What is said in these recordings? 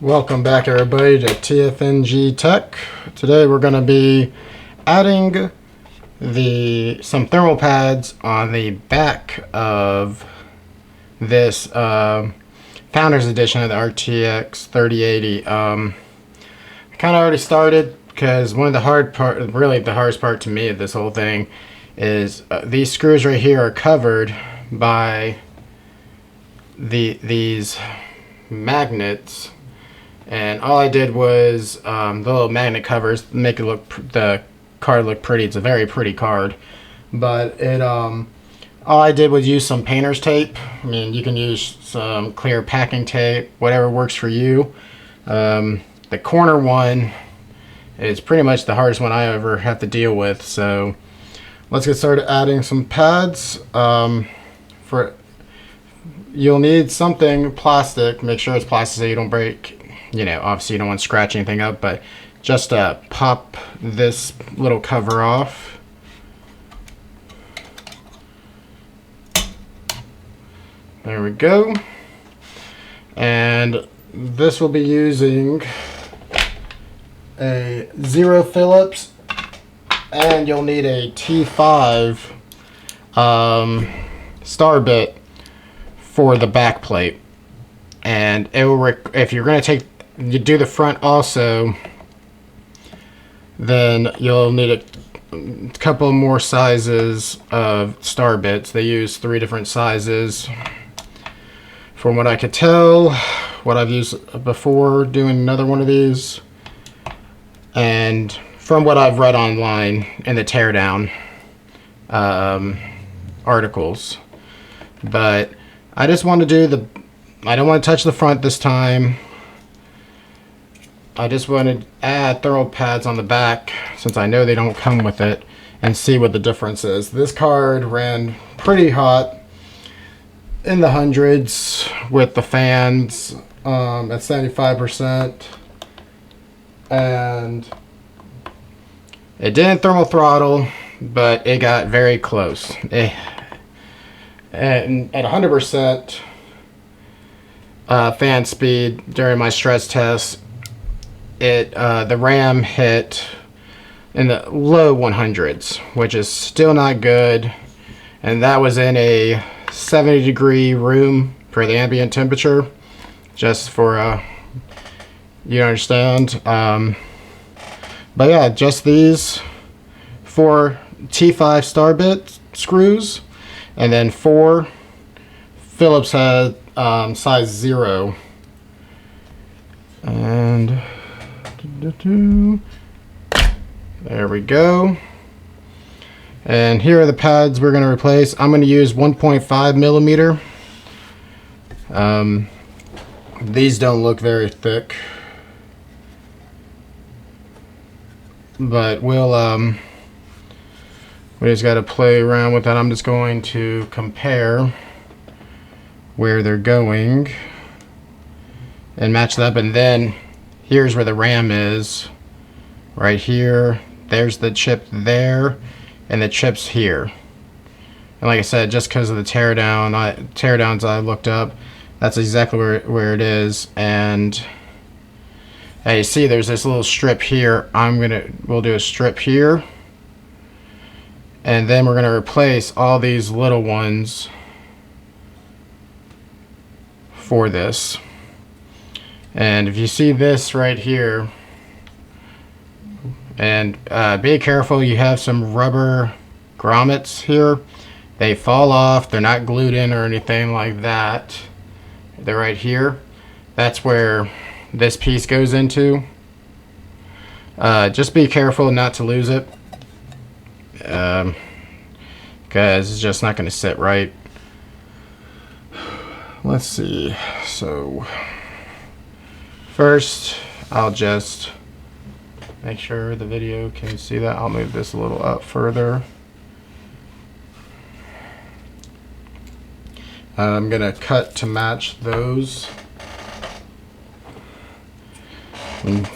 Welcome back everybody to TFNG-Tech. Today we're going to be adding some thermal pads on the back of this Founders Edition of the RTX 3080. I kind of already started because one of the hardest part to me of this whole thing is these screws right here are covered by these magnets. And all I did was the little magnet covers make it look the card look pretty. It's a very pretty card, but it all I did was use some painter's tape. I mean, you can use some clear packing tape, whatever works for you. The corner one is pretty much the hardest one I ever have to deal with. So let's get started adding some pads. You'll need something plastic. Make sure it's plastic so you don't break. You know, obviously you don't want to scratch anything up, but just pop this little cover off. There we go. And this will be using a 0 Phillips, and you'll need a T5 star bit for the back plate. And it will if you're going to you do the front also, then you'll need a couple more sizes of star bits. They use 3 different sizes from what I could tell, what I've used before doing another one of these, and from what I've read online in the teardown articles. But I just want to do I don't want to touch the front this time. I just want to add thermal pads on the back since I know they don't come with it, and see what the difference is. This card ran pretty hot in the hundreds with the fans at 75%, and it didn't thermal throttle, but it got very close. And at 100% fan speed during my stress test, the RAM hit in the low 100s, which is still not good, and that was in a 70-degree room for the ambient temperature, just for you understand. But yeah, just these 4 T5 star bit screws, and then 4 Phillips head size 0, and there we go. And here are the pads we're going to replace. I'm going to use 1.5 millimeter. These don't look very thick, but we just got to play around with that. I'm just going to compare where they're going and match that up, and then here's where the RAM is, right here. There's the chip there, and the chip's here. And like I said, just because of the teardowns I looked up, that's exactly where it is. And you see there's this little strip here. We'll do a strip here, and then we're gonna replace all these little ones for this. And if you see this right here, and be careful, you have some rubber grommets here. They fall off. They're not glued in or anything like that. They're right here. That's where this piece goes into. Just be careful not to lose it, because it's just not going to sit right. Let's see. So first, I'll just make sure the video can see that. I'll move this a little up further. I'm gonna cut to match those. And,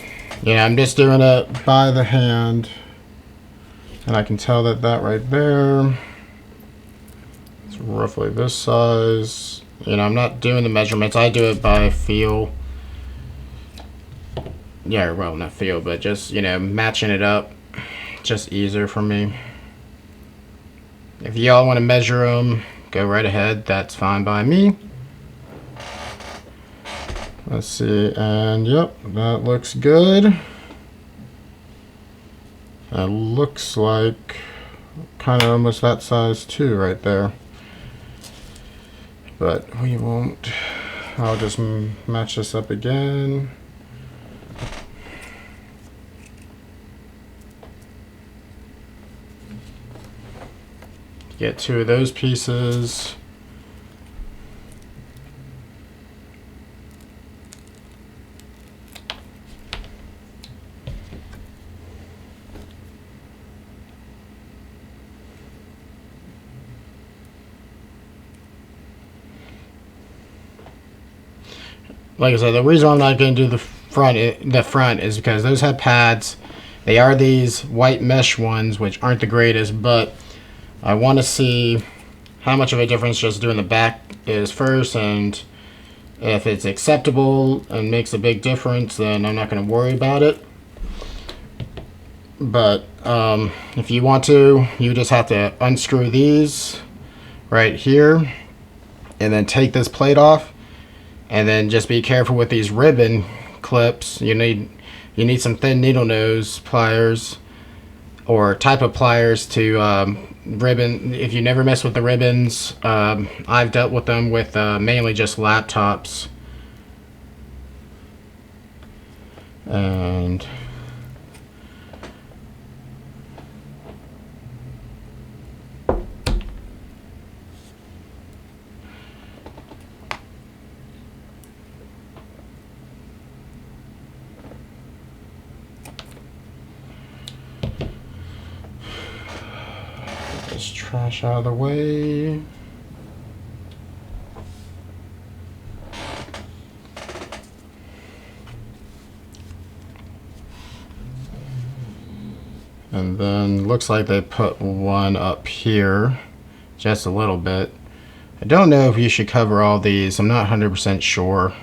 yeah, I'm just doing it by the hand, and I can tell that right there is roughly this size. You know, I'm not doing the measurements. I do it by feel. yeah, well, not feel, but just, you know, matching it up, just easier for me. If y'all want to measure them, go right ahead. That's fine by me. Let's see, and yep, that looks good. That looks like kind of almost that size too right there. But we won't. I'll just match this up again. Get 2 of those pieces. Like I said, the reason I'm not going to do the front is because those have pads. They are these white mesh ones, which aren't the greatest, but I want to see how much of a difference just doing the back is first, and if it's acceptable and makes a big difference, then I'm not going to worry about it. But if you want to, you just have to unscrew these right here and then take this plate off. And then just be careful with these ribbon clips. You need some thin needle nose pliers or type of pliers to ribbon. If you never mess with the ribbons, I've dealt with them with mainly just laptops. And this trash out of the way. And then looks like they put one up here just a little bit. I don't know if you should cover all these. I'm not 100% sure,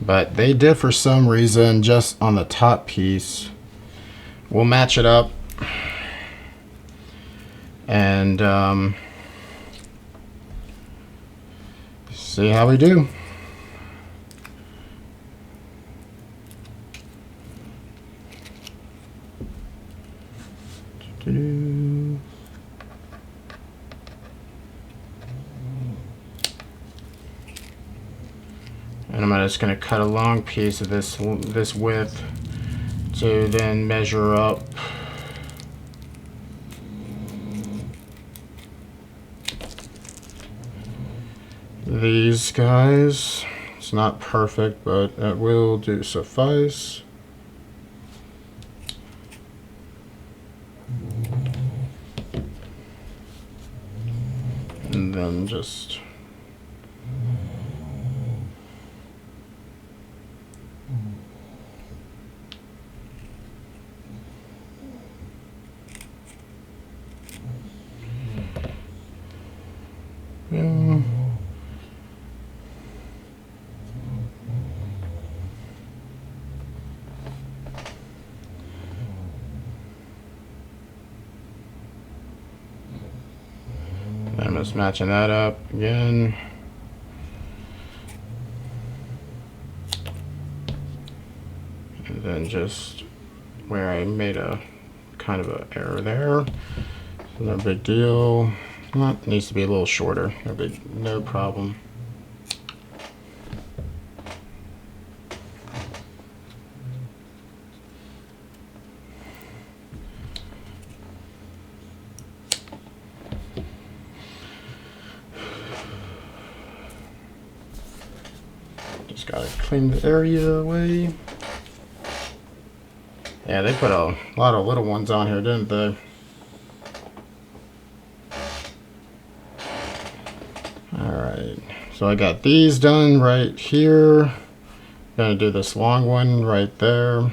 but they did for some reason just on the top piece. We'll match it up and see how we do. And I'm just going to cut a long piece of this width to then measure up. These guys. It's not perfect, but it will do suffice. And then just yeah. I'm just matching that up again. And then just where I made a kind of an error there. No big deal. Well, it needs to be a little shorter. No problem. Just gotta clean the area away. Yeah, they put a lot of little ones on here, didn't they? Alright, so I got these done right here. Gonna do this long one right there.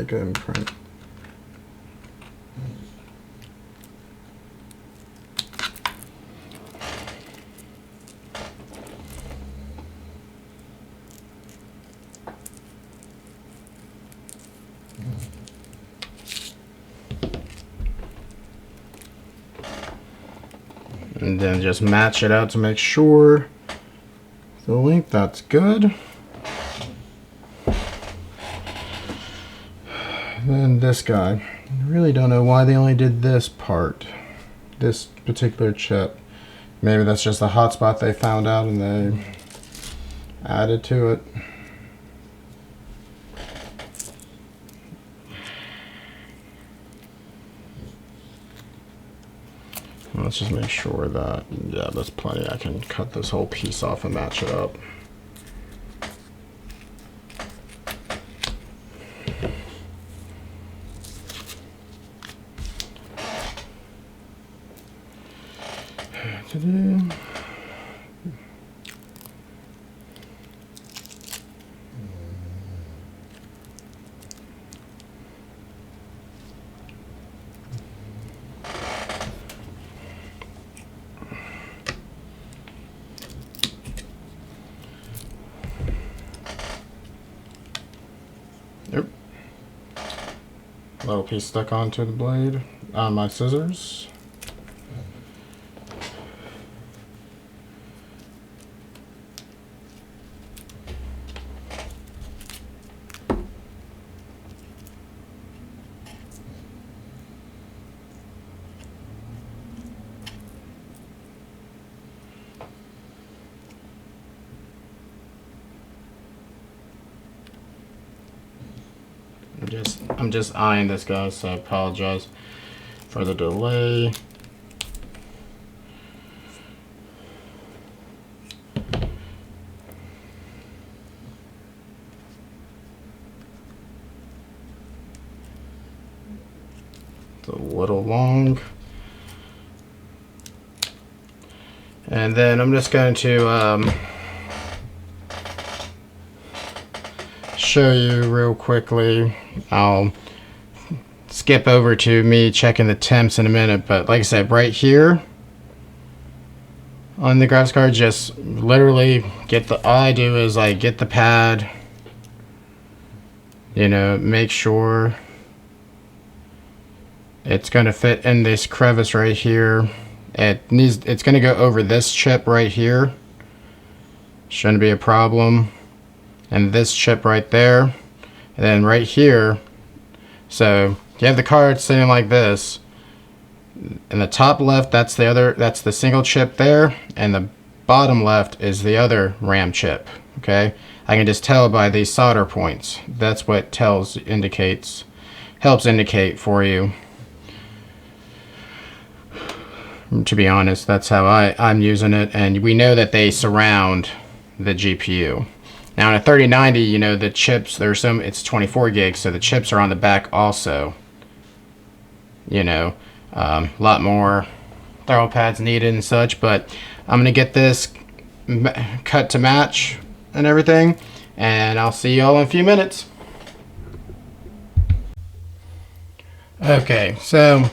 make an imprint. And then just match it out to make sure the length, that's good. Then this guy, I really don't know why they only did this part, this particular chip. Maybe that's just a hotspot they found out and they added to it. Let's just make sure that, yeah, that's plenty. I can cut this whole piece off and match it up. Yep. Little piece stuck onto the blade on my scissors. I'm just eyeing this, guys, so I apologize for the delay. It's a little long. And then I'm just going to show you real quickly. I'll skip over to me checking the temps in a minute, but like I said, right here on the graphics card, just literally all I do is like get the pad, you know, make sure it's going to fit in this crevice right here. It's going to go over this chip right here. Shouldn't be a problem. And this chip right there, and then right here. So you have the card sitting like this. In the top left, that's the single chip there, and the bottom left is the other RAM chip. Okay, I can just tell by these solder points. That's what helps indicate for you. To be honest, that's how I'm using it, and we know that they surround the GPU. Now in a 3090, you know, the chips, it's 24 gigs, so the chips are on the back also. You know, a lot more thermal pads needed and such, but I'm going to get this cut to match and everything, and I'll see y'all in a few minutes. Okay, so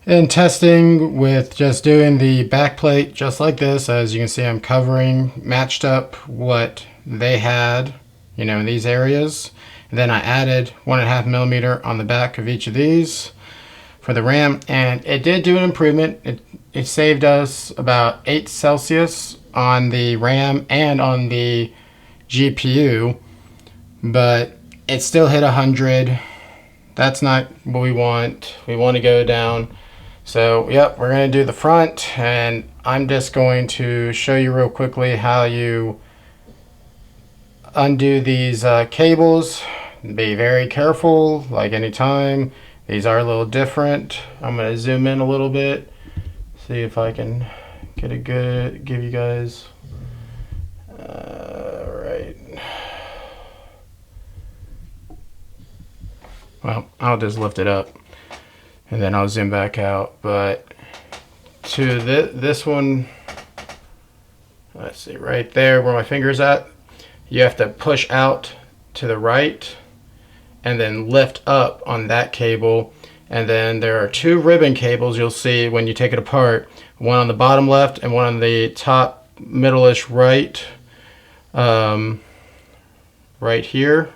in testing with just doing the backplate just like this, as you can see, I'm matched up what they had, you know, in these areas. And then I added 1.5 millimeter on the back of each of these for the RAM, and it did do an improvement. It saved us about 8 Celsius on the RAM and on the GPU, but it still hit 100. That's not what we want. We want to go down. So yep, we're going to do the front, and I'm just going to show you real quickly how you undo these cables. Be very careful, like anytime. These are a little different. I'm going to zoom in a little bit, see if I can get a good, give you guys, right. Well, I'll just lift it up and then I'll zoom back out. But to this one, let's see, right there where my finger's at, you have to push out to the right and then lift up on that cable. And then there are 2 ribbon cables you'll see when you take it apart, one on the bottom left and one on the top middle-ish right, right here,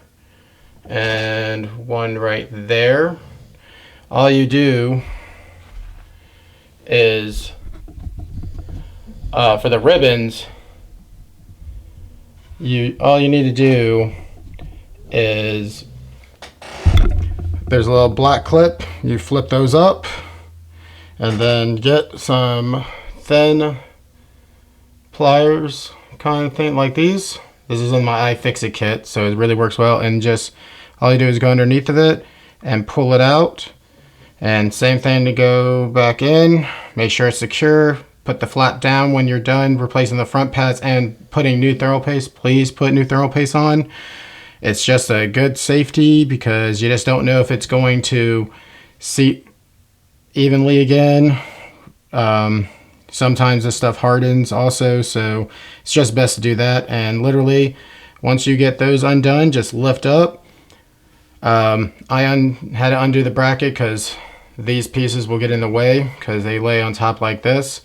and one right there. All you do is for the ribbons, all you need to do is, there's a little black clip, you flip those up and then get some thin pliers kind of thing like these. This is in my iFixit kit, so it really works well. And just all you do is go underneath of it and pull it out, and same thing to go back in, make sure it's secure. Put the flap down when you're done replacing the front pads and putting new thermal paste. Please put new thermal paste on. It's just a good safety because you just don't know if it's going to seat evenly again. Sometimes this stuff hardens also, so it's just best to do that. And literally, once you get those undone, just lift up. I had to undo the bracket because these pieces will get in the way because they lay on top like this.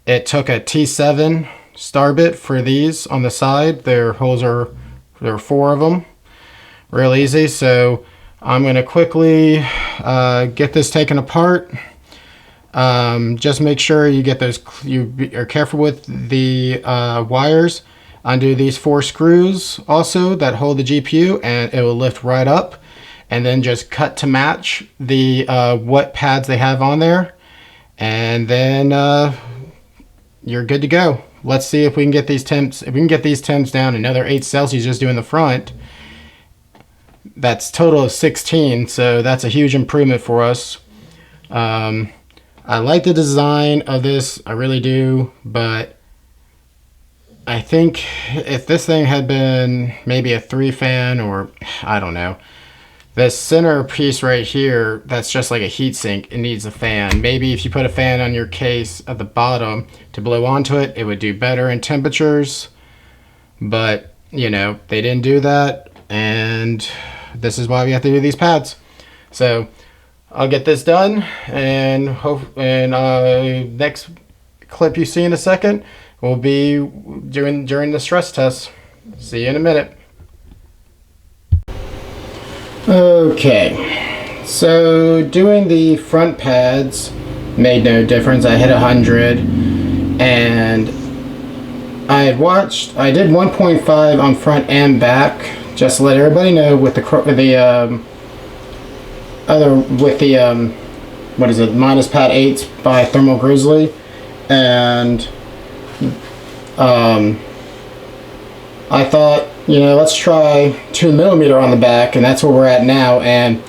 It took a T7 star bit for these on the side. There are 4 of them. Real easy. So I'm going to quickly get this taken apart. Just make sure you get those, you are careful with the wires. Undo these 4 screws also that hold the GPU, and it will lift right up. And then just cut to match the what pads they have on there, and then you're good to go. Let's see if we can get these temps. If we can get these temps down another 8 Celsius just doing the front. That's total of 16, so that's a huge improvement for us. I like the design of this, I really do, but I think if this thing had been maybe a 3 fan, or I don't know, this center piece right here, that's just like a heat sink, it needs a fan. Maybe if you put a fan on your case at the bottom to blow onto it, it would do better in temperatures, but you know, they didn't do that, and this is why we have to do these pads. So I'll get this done, and next clip you see in a second will be during the stress test. See you in a minute. Okay, so doing the front pads made no difference. I hit 100, and I did 1.5 on front and back, just to let everybody know with the what is it, minus pad 8s by Thermal Grizzly, and I thought, you know, let's try 2mm on the back, and that's where we're at now. And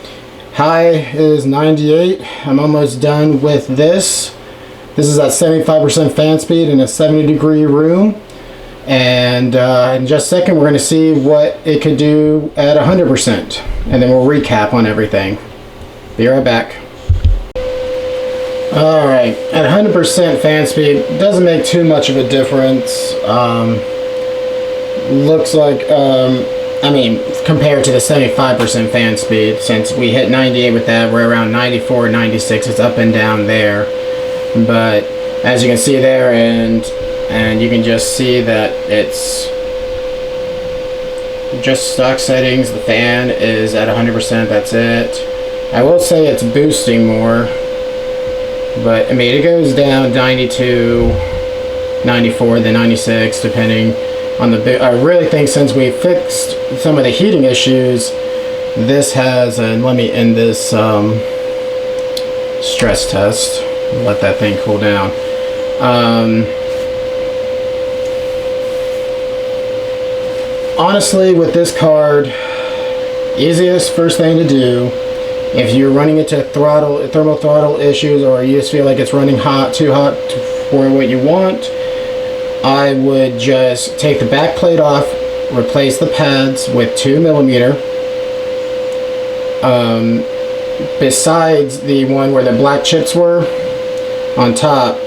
high is 98. I'm almost done with this. This is at 75% fan speed in a 70-degree room. And in just a second, we're going to see what it could do at 100%. And then we'll recap on everything. Be right back. Alright, at 100% fan speed, it doesn't make too much of a difference. Looks like, I mean, compared to the 75% fan speed, since we hit 98 with that, we're around 94, 96, it's up and down there. But as you can see there, and you can just see that it's just stock settings. The fan is at 100%, that's it. I will say it's boosting more, but I mean, it goes down 92, 94, then 96, depending on the. I really think since we fixed some of the heating issues, this has, and let me end this stress test, let that thing cool down. Honestly, with this card, easiest first thing to do, if you're running into thermal throttle issues, or you just feel like it's running too hot for what you want, I would just take the back plate off, replace the pads with 2mm. Besides the one where the black chips were on top,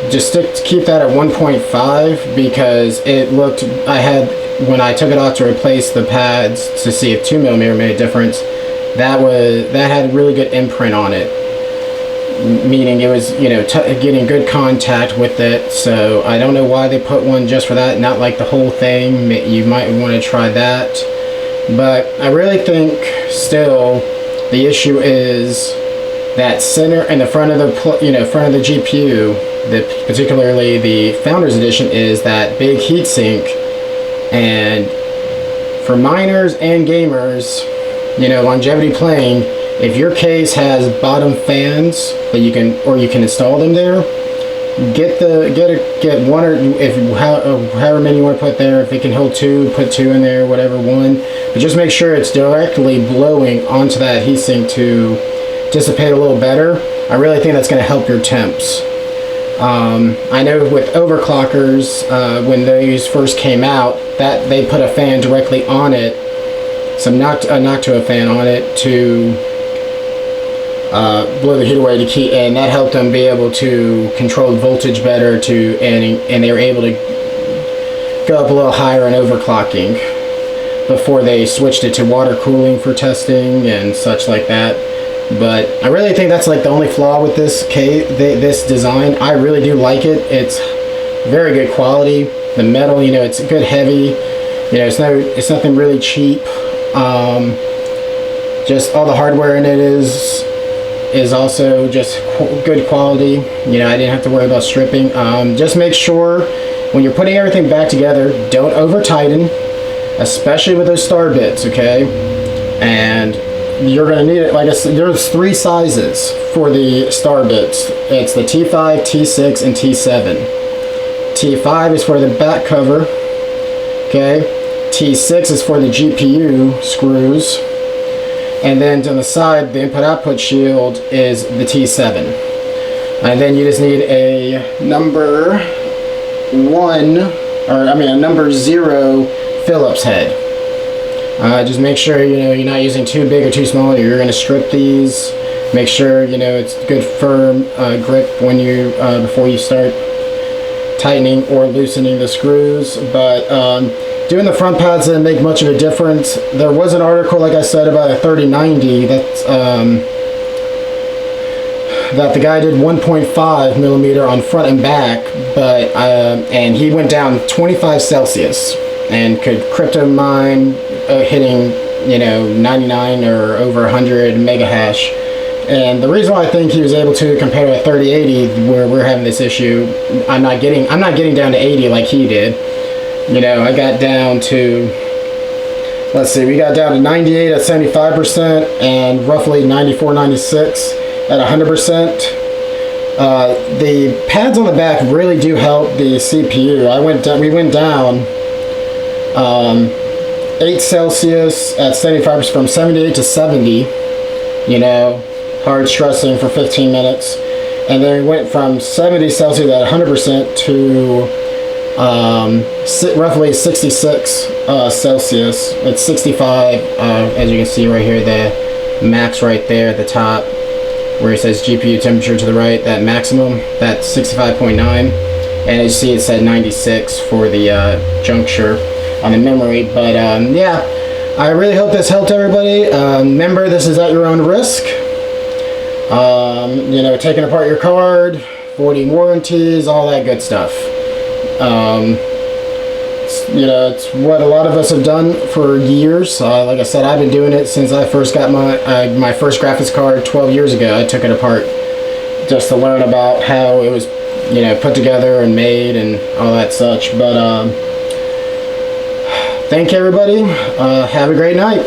just keep that at 1.5, because it looked, when I took it off to replace the pads to see if 2mm made a difference, that had a really good imprint on it, meaning it was, you know, getting good contact with it. So I don't know why they put one just for that, not like the whole thing. You might want to try that, but I really think still the issue is that center in the front of the, you know, front of the GPU, particularly the Founders Edition, is that big heatsink. And for miners and gamers, you know, longevity playing, if your case has bottom fans that you can install them there, get one, or however many you want to put there. If it can hold two, put two in there, whatever, one. But just make sure it's directly blowing onto that heatsink to dissipate a little better. I really think that's going to help your temps. I know with overclockers, when those first came out, that they put a fan directly on it, some Noctua fan on it to blow the heat away to keep, and that helped them be able to control the voltage better. And they were able to go up a little higher in overclocking before they switched it to water cooling for testing and such like that. But I really think that's like the only flaw with this this design. I really do like it. It's very good quality. The metal, you know, it's good heavy. You know, it's nothing really cheap. Just all the hardware in it is also just good quality. You know, I didn't have to worry about stripping. Just make sure when you're putting everything back together, don't over tighten, especially with those star bits, okay? And you're going to need it, like I said, there's 3 sizes for the star bits. It's the T5, T6, and T7. T5 is for the back cover, okay? T6 is for the GPU screws. And then to the side, the input-output shield is the T7. And then you just need a number 0 Phillips head. Just make sure, you know, you're not using too big or too small. You're going to strip these. Make sure, you know, it's good firm grip when you before you start tightening or loosening the screws. But doing the front pads didn't make much of a difference. There was an article, like I said, about a 3090 that the guy did 1.5 millimeter on front and back, but and he went down 25 Celsius and could crypto mine, hitting, you know, 99 or over 100 mega hash. And the reason why I think he was able to compare to a 3080, where we're having this issue, I'm not getting down to 80 like he did. You know, I got down to, let's see, we got down to 98 at 75% and roughly 94, 96 at 100%. The pads on the back really do help the CPU. We went down 8 Celsius at 75%, from 78 to 70, you know, hard stressing for 15 minutes. And then we went from 70 Celsius at 100% to roughly 66 Celsius. It's 65, as you can see right here, the max right there at the top, where it says GPU temperature to the right, that maximum, that's 65.9. And as you see, it said 96 for the juncture on the memory. But yeah, I really hope this helped everybody. Remember, this is at your own risk. You know, taking apart your card, voiding warranties, all that good stuff. You know, it's what a lot of us have done for years. Like I said, I've been doing it since I first got my first graphics card 12 years ago. I took it apart just to learn about how it was, you know, put together and made and all that such. But thank you, everybody. Have a great night.